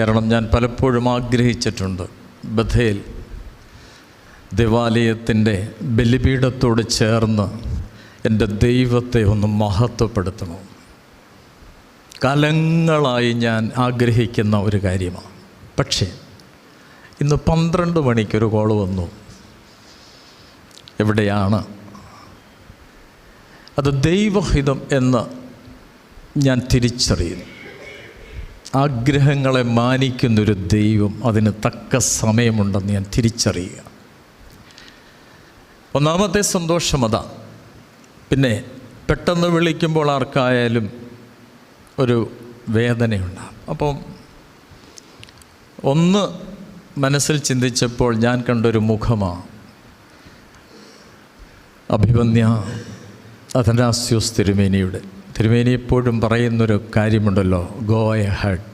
കാരണം ഞാൻ പലപ്പോഴും ആഗ്രഹിച്ചിട്ടുണ്ട് ബഥേൽ ദേവാലയത്തിൻ്റെ ബലിപീഠത്തോട് ചേർന്ന് എൻ്റെ ദൈവത്തെ ഒന്ന് മഹത്വപ്പെടുത്തണം. കാലങ്ങളായി ഞാൻ ആഗ്രഹിക്കുന്ന ഒരു കാര്യമാണ്. പക്ഷേ ഇന്ന് 12 മണിക്കൊരു കോൾ വന്നു. എവിടെയാണ് അത് ദൈവഹിതം എന്ന് ഞാൻ തിരിച്ചറിയുന്നു. ആഗ്രഹങ്ങളെ മാനിക്കുന്നൊരു ദൈവം, അതിന് തക്ക സമയമുണ്ടെന്ന് ഞാൻ തിരിച്ചറിയുക. ഒന്നാമത്തെ സന്തോഷം അതാ. പിന്നെ പെട്ടെന്ന് വിളിക്കുമ്പോൾ ആർക്കായാലും ഒരു വേദനയുണ്ടാകും. അപ്പം ഒന്ന് മനസ്സിൽ ചിന്തിച്ചപ്പോൾ ഞാൻ കണ്ടൊരു മുഖമാണ് അഭിമന്യ അഥനാസ്യോസ് തിരുമേനിയുടെ. തിരുമേനി എപ്പോഴും പറയുന്നൊരു കാര്യമുണ്ടല്ലോ, ഗോ എഹെഡ്,